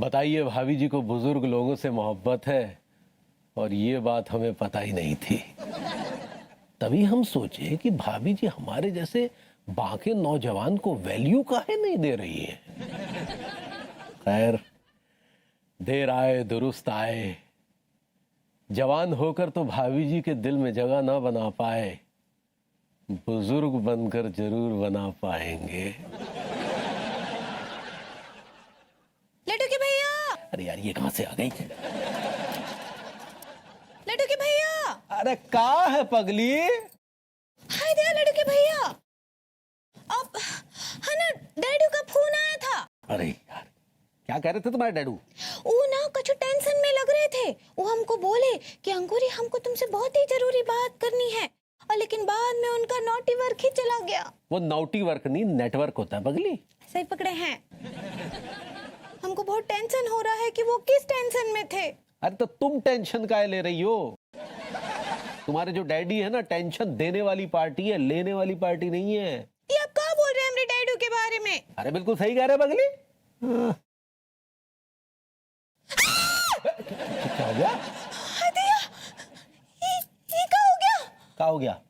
बताइए, भाभी जी को बुजुर्ग लोगों से मोहब्बत है और ये बात हमें पता ही नहीं थी। तभी हम सोचे कि भाभी जी हमारे जैसे बाकी नौजवान को वैल्यू काहे नहीं दे रही है। खैर, देर आए दुरुस्त आए। जवान होकर तो भाभी जी के दिल में जगह ना बना पाए, बुजुर्ग बनकर जरूर बना पाएंगे। लड्डू के भैया, अरे यार, ये कहां से आ गई? लड्डू के भैया। अरे का है पगली? हाय दिया लड्डू के भैया। अब हाँ ना, डैडू का फोन आया था। अरे यार, क्या कह रहे थे तुम्हारे डैडू? वो ना कुछ टेंशन में लग रहे थे। वो हमको बोले कि अंकुरी, हमको तुमसे बहुत ही जरूरी बात करनी है, और लेकिन बाद में उनका नोटी वर्क ही चला गया। वो नोटी वर्क नहीं, नेटवर्क होता है पगली। सही पकड़े हैं। हमको बहुत टेंशन हो रहा है कि वो किस टेंशन में थे। अरे तो तुम टेंशन काहे ले रही हो? तुम्हारे जो डैडी है ना, टेंशन देने वाली पार्टी है, लेने वाली पार्टी नहीं है। ये आप क्या बोल रहे हैं मेरे डैडू के बारे में? अरे बिल्कुल सही कह रहे पगली। क्या हो गया? दिया, ये क्या हो गया? क्या हो गया?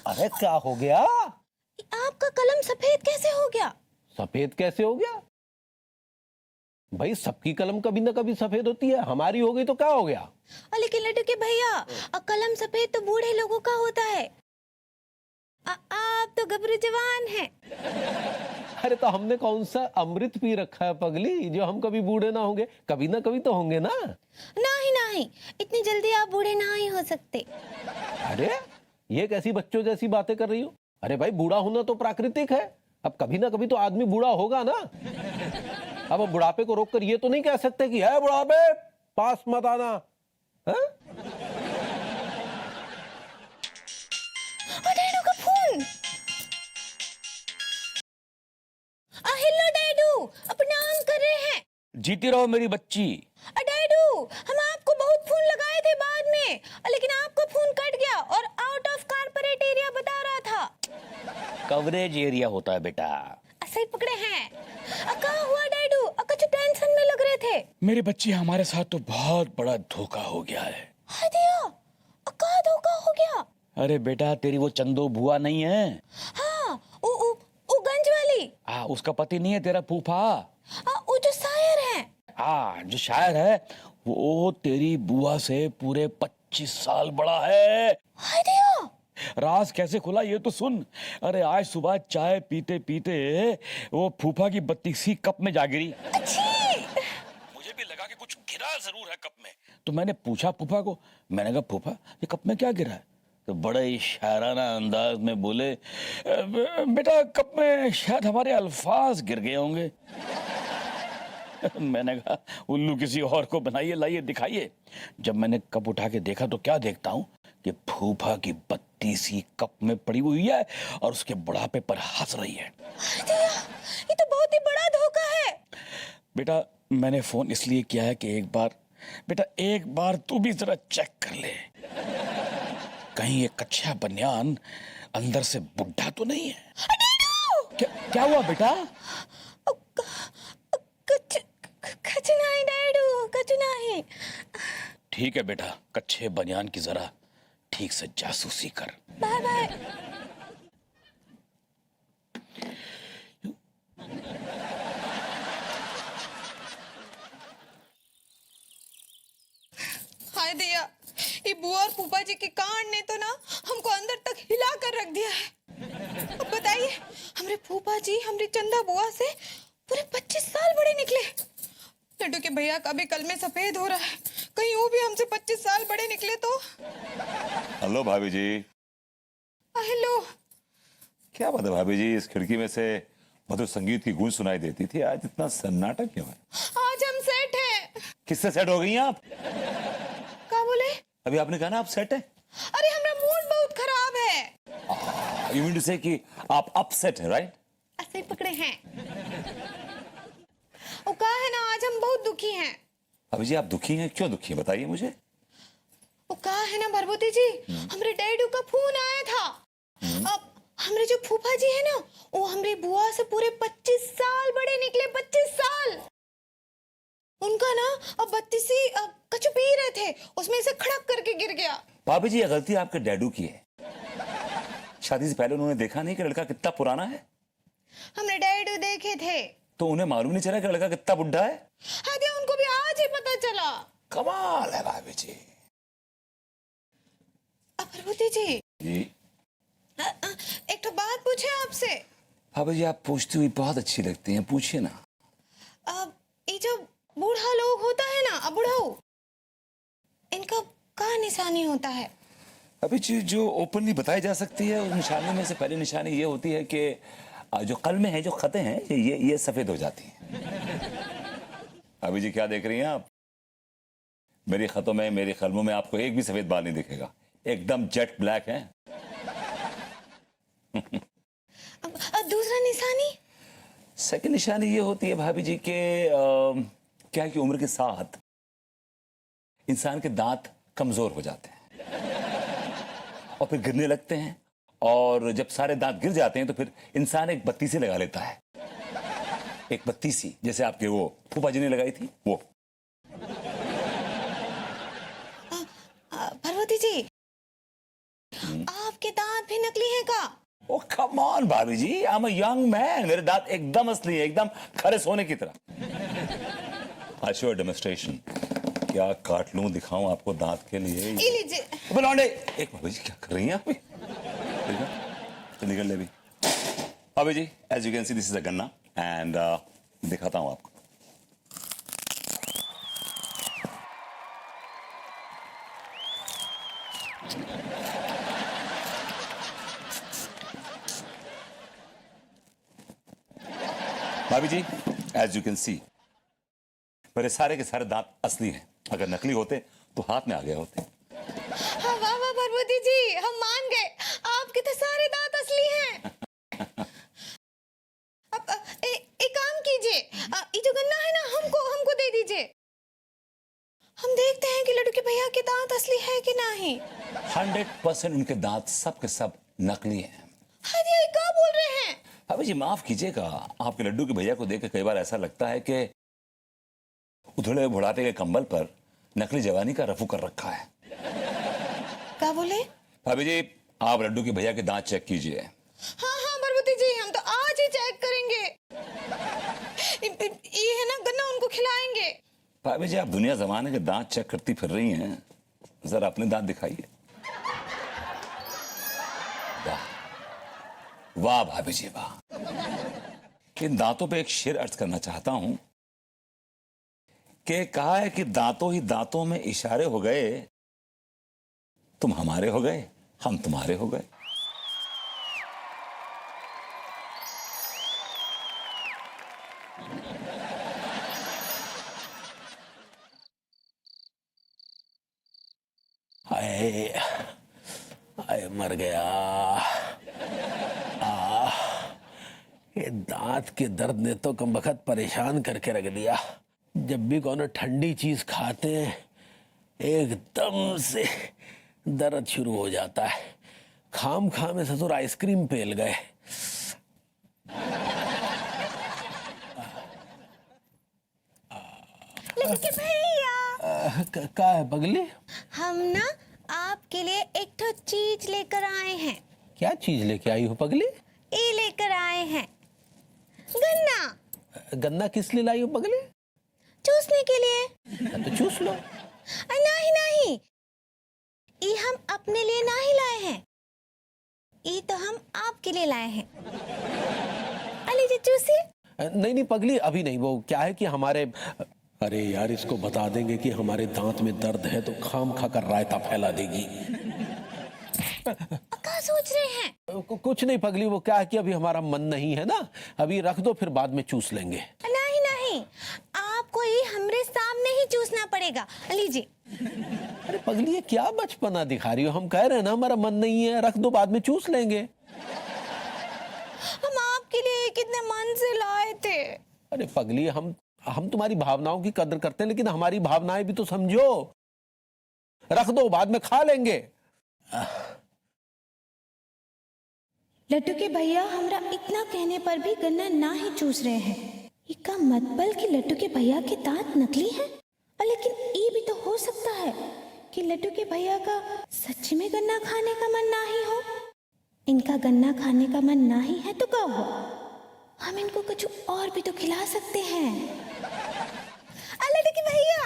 अरे क्या हो गया? आपका कलम सफेद कैसे हो गया? सफेद कैसे हो गया? भाई, सबकी कलम कभी ना कभी सफेद होती है, हमारी हो गई तो क्या हो गया? लेकिन लड्डू के भैया, कलम सफेद तो बूढ़े लोगों का होता है। आप तो गबरू जवान हैं। अरे तो हमने कौन सा अमृत पी रखा है पगली, जो हम कभी बूढ़े ना होंगे? कभी ना कभी तो होंगे ना। नहीं नहीं, इतनी जल्दी आप बूढ़े ना ही हो सकते। अरे ये कैसी बच्चों जैसी बातें कर रही हो? अरे भाई, बूढ़ा होना तो प्राकृतिक है। अब कभी ना कभी तो आदमी बूढ़ा होगा ना। अब हम बुढ़ापे को रोककर ये तो नहीं कह सकते कि है बुढ़ापे, पास मत आना है? डैडू का फोन। हेलो डैडू, प्रणाम कर रहे हैं। जीती रहो मेरी बच्ची। डैडू, हम आपको बहुत फोन लगाए थे बाद में, लेकिन आपका फोन कट गया और आउट ऑफ कारपोरेट एरिया बता रहा था। कवरेज एरिया होता है बेटा। सही पकड़े हैं। कहाँ हुआ डैडू? कुछ टेंशन में लग रहे थे। मेरी बच्ची, हमारे साथ तो बहुत बड़ा धोखा हो गया है। दिया, कहाँ धोखा हो गया? अरे बेटा, तेरी वो चंदो बुआ नहीं है? हाँ, वो गंज वाली। उसका पति नहीं है तेरा फूफा? वो जो शायर है। जो शायर है, वो तेरी बुआ से पूरे 25 साल बड़ा है। दिया, राज कैसे खुला ये तो सुन। अरे आज सुबह चाय पीते पीते वो फूफा की 32वीं कप में जा गिरी। मुझे भी लगा कि कुछ गिरा जरूर है कप में, तो मैंने पूछा फूफा को। मैंने कहा, फूफा ये कप में क्या गिरा है? तो बड़े ही शायराना अंदाज में बोले, बेटा कप में शायद हमारे अल्फाज गिर गए होंगे। मैंने कहा, उल्लू किसी और को बनाइए, लाइए दिखाइए। जब मैंने कप उठा के देखा तो क्या देखता हूँ कि फूफा की 32वीं कप में पड़ी हुई है और उसके बुढ़ापे पर हंस रही है। ये तो बहुत ही बड़ा धोखा है। बेटा, मैंने फोन इसलिए किया है कि एक बार तू भी जरा चेक कर ले, कहीं ये कच्चा बनियान अंदर से बुढ़ा तो नहीं है। क्या हुआ बेटा? कुछ नहीं डैडू, कुछ नहीं। ठीक है बेटा, कच्चे बनियान की जरा ठीक से जासूसी कर। Bye bye. हाय दिया, ये बुआ और फूफा जी के कांड ने तो ना हमको अंदर तक हिला कर रख दिया है। अब बताइए, हमरे फूफा जी हमरी चंदा बुआ से पूरे 25 साल बड़े निकले। लड्डू के भैया का भी कल में सफेद हो रहा है, कहीं वो भी हमसे 25 साल बड़े निकले तो। हेलो भाभी जी। हेलो। क्या बात है भाभी जी, इस खिड़की में से मधुर संगीत की गूंज सुनाई देती थी, आज इतना सन्नाटा क्यों है? आज हम सेट हैं। किससे सेट हो गई हैं आप? क्या बोले? अभी आपने कहा ना आप सेट है। अरे हमारा मूड बहुत खराब है। यू मीन टू से कि आप अपसेट है, राइट? ऐसे ही पकड़े हैं। वो कहा है ना, आज हम बहुत दुखी हैं। भाभी जी आप दुखी हैं, क्यों दुखी हैं बताइए मुझे। वो कहा है ना भरभूति जी, हमारे डैडू का फोन आया था। अब हमरे जो फूफा जी है ना, वो हमरे बुआ से पूरे 25 साल बड़े निकले, 25 साल। उनका ना अब 32 कछु पी रहे थे, उसमें से खड़क करके गिर गया। भाभी जी, ये गलती आपके डैडू की है। शादी से पहले उन्होंने देखा नहीं कि लड़का कितना पुराना है? हमने डैडू देखे थे। तो उन्हें मालूम नहीं चला कि लड़का कितना बुढ़ा है? हाँ दिया, उनको भी आज ही पता चला। कमाल है भाभी जी। प्रभुति जी, जी एक तो बात पूछे आपसे। भाभी जी, आप पूछती हुई बहुत अच्छी लगती हैं, पूछिए ना। ये जो बूढ़ा लोग होता है ना, बुढ़ाऊ, इनका क्या निशानी होता है? अभी जो ओपनली बताई जा सकती है, उस निशानी में से पहली निशानी ये होती है कि जो कल में है, जो खतें हैं, ये सफेद हो जाती हैं। अभी जी क्या देख रही हैं आप? मेरी खतों में, मेरी कलमों में आपको एक भी सफेद बाल नहीं दिखेगा, एकदम जेट ब्लैक है। दूसरा निशानी? सेकंड निशानी ये होती है भाभी जी के क्या है कि उम्र के साथ इंसान के दांत कमजोर हो जाते हैं और फिर गिरने लगते हैं, और जब सारे दांत गिर जाते हैं तो फिर इंसान एक बत्ती सी लगा लेता है, एक बत्ती सी, जैसे आपके वो फूफा जी ने लगाई थी वो। पार्वती जी, आपके दांत भी नकली हैं का? ओ कम ऑन भाभी जी, I am a young man, मेरे दांत एकदम असली है, एकदम खरे सोने की तरह। I show demonstration. क्या काट लूं, दिखाऊं आपको दांत के लिए? ये लीजिए। अबे लौंडे, एक भाभी जी क्या कर रही हैं आप? तो निकल ले भी। भाभी जी, as you can see this is a गन्ना, एंड दिखाता हूं आपको। भाभी जी, एज यू कैन सी मेरे सारे के सारे दांत असली हैं। अगर नकली होते तो हाथ में आ गए होते। हाँ, वाह वाह पार्वती जी, हम मान गए, आपके तो सारे दांत असली हैं। अब एक काम कीजिए, ये जो गन्ना है ना, हमको दे दीजिए। हम देखते हैं कि लड्डू के भैया के दांत असली है कि नहीं। 100% उनके दांत सब के सब नकली हैं। हाँ जी, ये क्या बोल रहे हैं? भाभी जी माफ कीजिएगा, आपके लड्डू के भैया को देख के कई बार ऐसा लगता है कि उधड़े बुढ़ापे के कंबल पर नकली जवानी का रफू कर रखा है। क्या बोले? भाभी जी, आप लड्डू के भैया के दांत चेक कीजिए। हाँ हाँ पार्वती जी, हम तो आज ही चेक करेंगे। ये है ना गन्ना, उनको खिलाएंगे। भाभी जी, आप दुनिया जमाने के दांत चेक करती फिर रही हैं, जरा अपने दांत दिखाइए। वाह वाह भाभी जी वाह। इन दांतों पे एक शेर अर्ज करना चाहता हूं कि कहा है कि दांतों ही दांतों में इशारे हो गए, तुम हमारे हो गए, हम तुम्हारे हो गए। हाय हाय, मर गया। ये दांत के दर्द ने तो कम वक्त परेशान करके रख दिया। जब भी कौन ठंडी चीज खाते हैं एकदम से दर्द शुरू हो जाता है। खाम खाम में ससुर आइसक्रीम पेल गए। लड़के भैया, का है पगली? हम ना आपके लिए एक तो चीज लेकर आए हैं। क्या चीज लेके आई हो पगली? ये लेकर आए हैं गन्ना। गन्ना किस लिए लाई हो पगली? चूसने के लिए। तो चूस लो। नहीं नहीं, ये हम अपने लिए नहीं लाए हैं, ये तो हम आपके लिए लाए हैं। लीजिए चूसिए। नहीं नहीं पगली, अभी नहीं। वो क्या है कि हमारे, अरे यार इसको बता देंगे कि हमारे दांत में दर्द है तो खाम खा कर रायता फैला देगी। क्या सोच रहे हैं? कुछ नहीं पगली, वो क्या है कि अभी हमारा मन नहीं है ना, अभी रख दो, फिर बाद में चूस लेंगे। नहीं नहीं, आपको ये हमरे सामने ही चूसना पड़ेगा। लीजिए। अरे पगली, ये क्या बचपना दिखा रही हो? हम कह रहे हैं ना हमारा मन नहीं है, रख दो, बाद में चूस लेंगे। हम आपके लिए कितने मन से लाए थे। अरे पगली, हम तुम्हारी भावनाओं की कदर करते हैं, लेकिन हमारी भावनाएं भी तो समझो। रख दो, बाद में खा लेंगे। लड्डू के भैया हमरा इतना कहने पर भी गन्ना ना ही चूस रहे हैं। इसका मतलब कि लड्डू के भैया के दांत नकली हैं। और लेकिन ये भी तो हो सकता है कि लड्डू के भैया का सच में गन्ना खाने का मन ना ही हो। इनका गन्ना खाने का मन ना ही है तो क्या हुआ, हम इनको कुछ और भी तो खिला सकते हैं। लड्डू के भैया,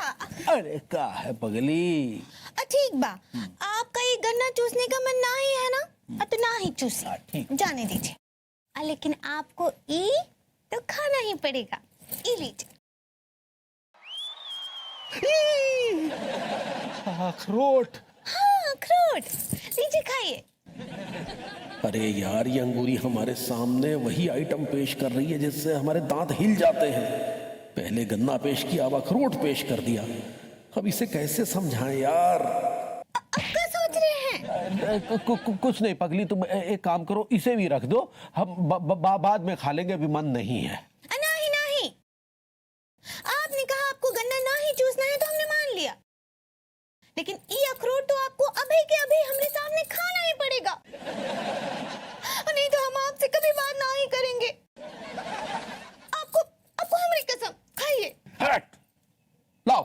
अरे का है पगली? ठीक बा, आपका ये गन्ना चूसने का मन ना ही है ना, तो ना ही चूसिए, ठीक। जाने दीजिए। लेकिन आपको ई तो खाना ही पड़ेगा। ई लीजिए। अखरोट। हाँ, अखरोट लीजिए, खाइए। अरे यार, ये अंगूरी हमारे सामने वही आइटम पेश कर रही है जिससे हमारे दांत हिल जाते हैं। पहले गन्ना पेश किया, अब अखरोट पेश कर दिया। अब इसे कैसे समझाएं यार? अब क्या सोच रहे हैं? कुछ नहीं पगली, तुम एक काम करो, इसे भी रख दो, हम बाद में खा लेंगे, अभी मन नहीं है। नहीं नहीं, आपने कहा आपको गन्ना ना ही चूसना है तो हमने मान लिया, लेकिन ये अखरोट तो आपको अभी के अभी हमरे सामने खाना ही पड़ेगा, नहीं तो हम आपसे कभी बात ना ही करेंगे। आपको हमारी कसम, खाइए। हट, लाओ।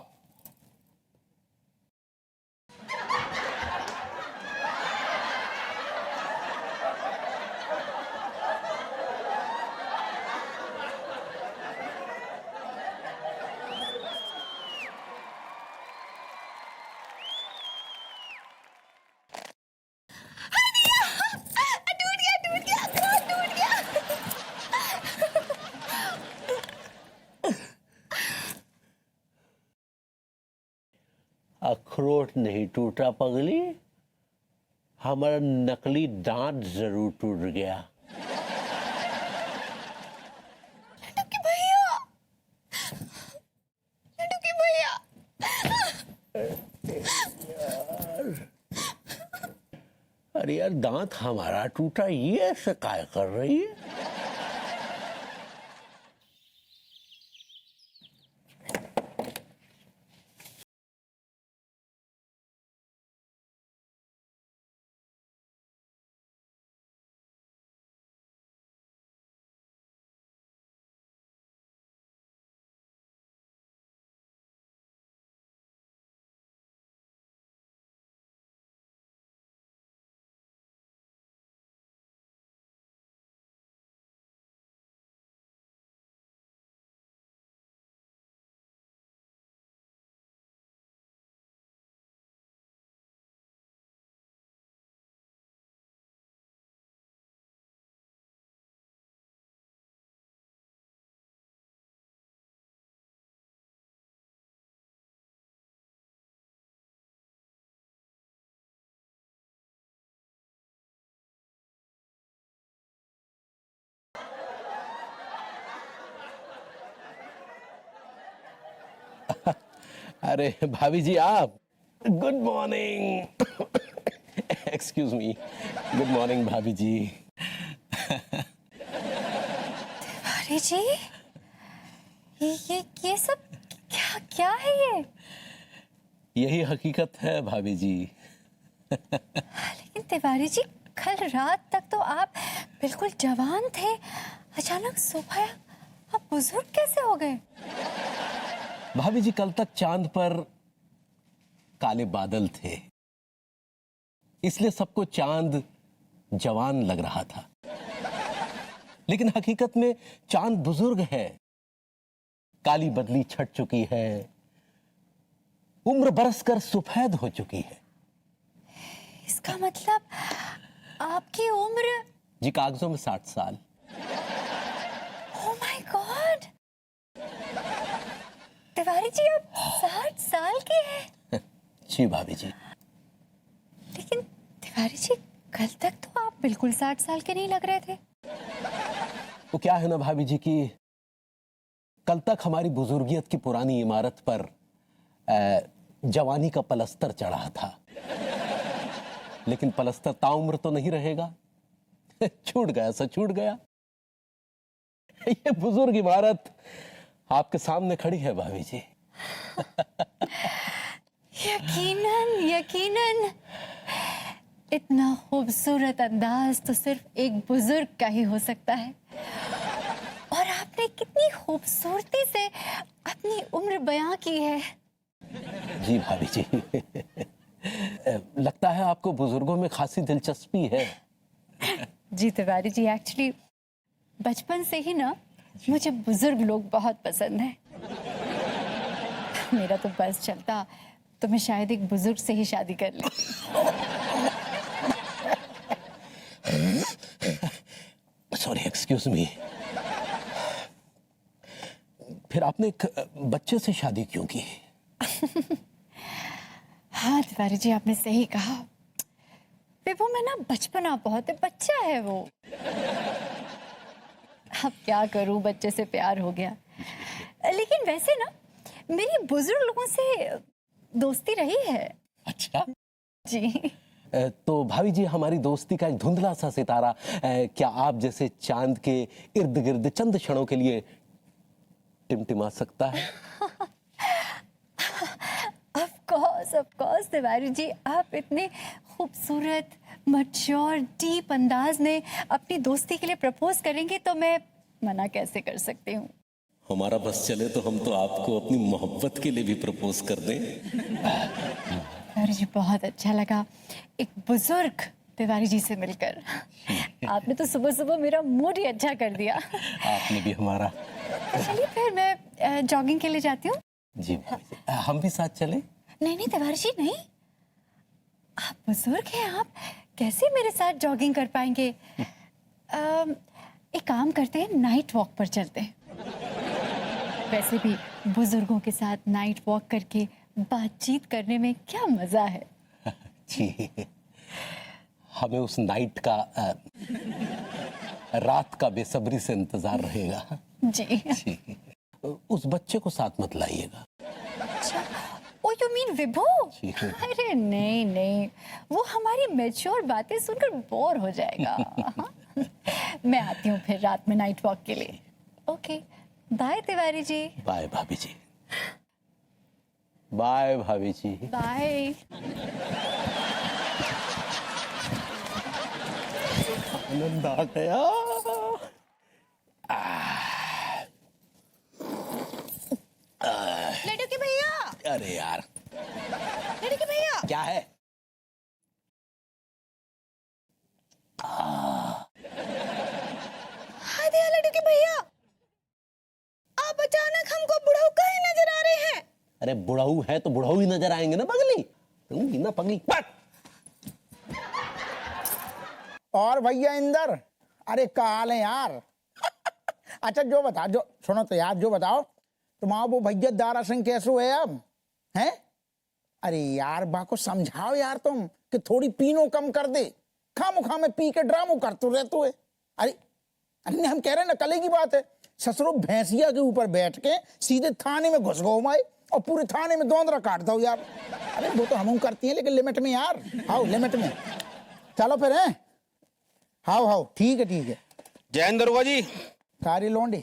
टूट गया, अखरोट टूट गया। अखरोट नहीं टूटा पगली, हमारा नकली दांत जरूर टूट गया। लड्डू के भैया, लड्डू के भैया। अरे यार, दांत हमारा टूटा, ये ऐसे काय कर रही है? अरे भाभी जी, आप? Good morning. Excuse me. Good morning भाभी जी। अरे जी, ये सब क्या क्या है ये? यही हकीकत है भाभी जी। लेकिन तिवारी जी, कल रात तक तो आप बिल्कुल जवान थे, अचानक सुबह आप बुजुर्ग कैसे हो गए? भाभी जी, कल तक चांद पर काले बादल थे, इसलिए सबको चांद जवान लग रहा था। लेकिन हकीकत में चांद बुजुर्ग है, काली बदली छट चुकी है, उम्र बरसकर सफेद हो चुकी है। इसका मतलब आपकी उम्र? जी, कागजों में 60 साल। Oh my God, Tiwari ji आप 60 साल के हैं? जी भाभी जी। लेकिन तिवारी जी, कल तक तो आप बिल्कुल 60 साल के नहीं लग रहे थे। वो क्या है ना भाभी जी कि कल तक हमारी बुजुर्गियत की पुरानी इमारत पर जवानी का पलस्तर चढ़ा था, लेकिन पलस्तर ताउम्र तो नहीं रहेगा। छूट गया, सच छूट गया। ये बुजुर्ग इमारत आपके सामने खड़ी है भाभी जी। यकीनन यकीनन, इतना खूबसूरत अंदाज तो सिर्फ एक बुजुर्ग का ही हो सकता है। और आपने कितनी खूबसूरती से अपनी उम्र बयां की है। जी भाभी जी। लगता है आपको बुजुर्गों में खासी दिलचस्पी है। जी तिवारी जी, एक्चुअली बचपन से ही ना मुझे बुजुर्ग लोग बहुत पसंद है। मेरा तो बस चलता तो मैं शायद एक बुजुर्ग से ही शादी कर ली। Sorry, excuse me. फिर आपने एक बच्चे से शादी क्यों की? हाँ तिवारी जी, आपने सही कहा। विभू में ना बचपना बहुत है, बच्चा है वो। अब क्या करूं, बच्चे से प्यार हो गया। लेकिन वैसे ना मेरी बुजुर्ग लोगों से दोस्ती रही है। अच्छा जी। तो भाभी जी, हमारी दोस्ती का एक धुंधला सा सितारा क्या आप जैसे चांद के इर्द गिर्द चंद क्षणों के लिए टिमटिमा सकता है? ऑफ कोर्स तिवारी जी, आप इतने खूबसूरत मैच्योर डीप अंदाज में अपनी दोस्ती के लिए प्रपोज करेंगे तो मैं मना कैसे कर सकती हूँ। हमारा बस चले तो हम तो आपको अपनी मोहब्बत के लिए भी प्रपोज कर दें। तिवारी जी, बहुत अच्छा लगा एक बुजुर्ग तिवारी जी से मिलकर। आपने तो सुबह सुबह मेरा मूड ही अच्छा कर दिया। आपने भी हमारा। चलिए फिर मैं जॉगिंग के लिए जाती हूँ। जी भाभी जी, हम भी साथ चलें? नहीं नहीं तिवारी जी, नहीं। आप बुजुर्ग हैं, आप कैसे मेरे साथ जॉगिंग कर पाएंगे? एक काम करते हैं, नाइट वॉक पर चलते हैं। वैसे भी बुजुर्गों के साथ नाइट वॉक करके बातचीत करने में क्या मजा है। जी, हमें उस नाइट का रात का बेसब्री से इंतजार रहेगा। जी। जी, उस बच्चे को साथ मत लाइएगा। अच्छा, ओ यू मीन विभू? जी। अरे नहीं नहीं, वो हमारी मैच्योर बातें सुनकर बोर हो जाएगा। मैं आती हूँ फिर रात में नाइट वॉक के लिए। Okay, bye Tiwari ji. Bye भाभी जी। बाय भाभी जी। बाय। आनंद आ गया। लड्डू के भैया, अरे यार, लड्डू के भैया, क्या है? हाय दिया लड्डू के भैया, आप अचानक हमको बुढ़ऊ काहे नजर आ रहे हैं? अरे बुढ़ऊ है तो बुढ़ऊ ही नजर आएंगे ना पगली। तुम भी ना पगली। और भैया इंदर, अरे क्या हाल है यार? अच्छा जो बता, जो सुनो तो यार, जो बताओ तुम्हारा वो भैया दारा सिंह कैसे है अब? हैं? अरे यार बा को समझाओ यार तुम कि थोड़ी पीनो कम कर दे। खामोखा में पी के ड्रामो करते रहते हुए। अरे अन्य हम कह रहे ना, कल की बात है, ससुरो भैंसिया के ऊपर बैठ के सीधे थाने में घुस गो माए और पूरे थाने में दोंदरा काट दो यार। अरे वो तो हम करती हैं लेकिन लिमिट में यार। हाँ लिमिट में। चलो फिर हैं। हाँ हाँ ठीक है ठीक है। जय दरोगा जी। कारी लोंडी,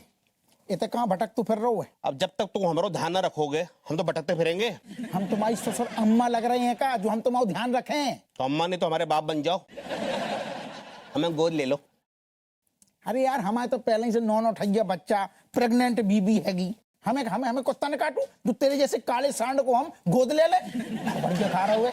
इतने कहाँ भटक तू फिर रहो है? अब जब तक तुम हमारो ध्यान न रखोगे हम तो भटकते फिरेंगे। हम तुम्हारी ससुर अम्मा लग रहे हैं का जो हम तुम्हारा ध्यान रखें? तो अम्मा ने तो हमारे बाप बन जाओ, हमें गोद ले लो। अरे यार हमारे तो पहले ही से नौ ठैया बच्चा, प्रेग्नेंट बीबी हैगी। हमें हमें हमें कुत्ता न काटू जो तेरे जैसे काले सांड को हम गोद ले बढ़िया खा रहे हुए।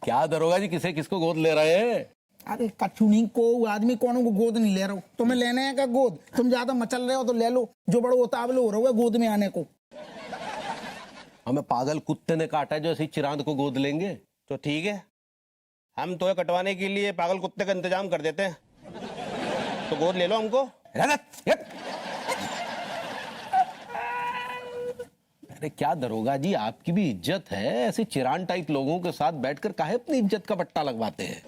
क्या दरोगा जी, किसे किसको गोद ले रहे हैं? अरे कछु नहीं को आदमी कौनों को गोद नहीं ले रहा हूँ। तुम्हें लेने है का गोद? तुम ज्यादा मचल रहे हो तो ले लो, जो बड़ो उतावले हो रहे हो गोद में आने को। हमें पागल कुत्ते ने काटा है जो ऐसे चिरांद को गोद लेंगे? तो ठीक है, हम तो कटवाने के लिए पागल कुत्ते का इंतजाम कर देते हैं, तो गोद ले लो हमको। अरे क्या दरोगा जी, आपकी भी इज्जत है, ऐसे चिरान टाइप लोगों के साथ बैठकर काहे अपनी इज्जत का पट्टा लगवाते हैं?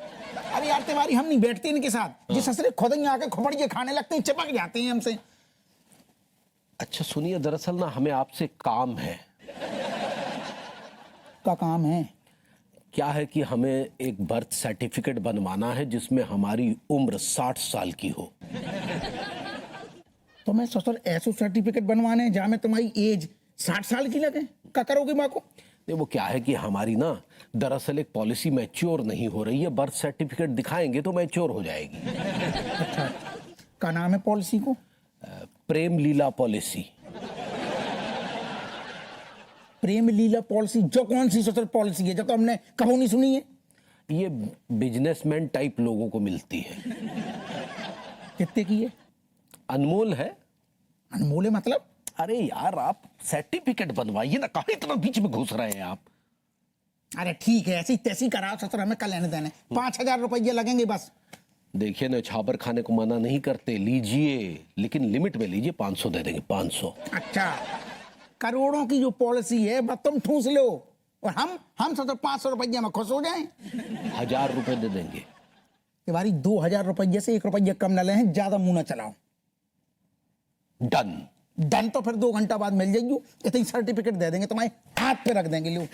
अरे यार तिवारी, हम नहीं बैठते इनके साथ। जिस ससुरे खुद ही आके खुपड़िए खाने लगते हैं, चिपक जाते हैं हमसे। अच्छा सुनिए, दरअसल ना हमें आपसे काम है। का काम है? क्या है कि हमें एक बर्थ सर्टिफिकेट बनवाना है जिसमें हमारी उम्र 60 साल की हो। तो मैं ससुर ऐसा सर्टिफिकेट बनवाने जहाँ में तुम्हारी एज 60 साल की लगे? क्या करोगे माँ को? नहीं, वो क्या है कि हमारी ना दरअसल एक पॉलिसी मैच्योर नहीं हो रही है। बर्थ सर्टिफिकेट दिखाएंगे तो मैच्योर हो जाएगी। का नाम है पॉलिसी को? प्रेम लीला पॉलिसी। प्रेम लीला पॉलिसी? जो कौन सी सोशल पॉलिसी है जो तो हमने कभी नहीं सुनी है? ये बिजनेसमैन टाइप लोगों को मिलती है। कितने की है? अनमोल है। अनमोल है मतलब? अरे यार, आप सर्टिफिकेट बनवाइए ना, कहाँ इतना बीच में घुस रहे हैं आप। अरे ठीक है, ऐसी तैसी कराओ ससुर, हमें कल लेने देने। 5,000 रुपये लगेंगे बस। देखिए ना, छापर खाने को मना नहीं करते, लीजिए, लेकिन लिमिट में लीजिए। 500 दे देंगे, 500। अच्छा, करोड़ों की जो पॉलिसी है बस तुम ठूस लो और हम ससुर 500 रुपये में खुश हो जाएं। 1000 रुपए दे देंगे। तुम्हारी 2,000 रुपये से 1 रुपये कम न लें, ज्यादा मुंह न चलाओ। डन। डन तो फिर 2 घंटा बाद मिल जाइयो, इतनी सर्टिफिकेट दे देंगे, तुम्हारे हाथ पे रख देंगे। लो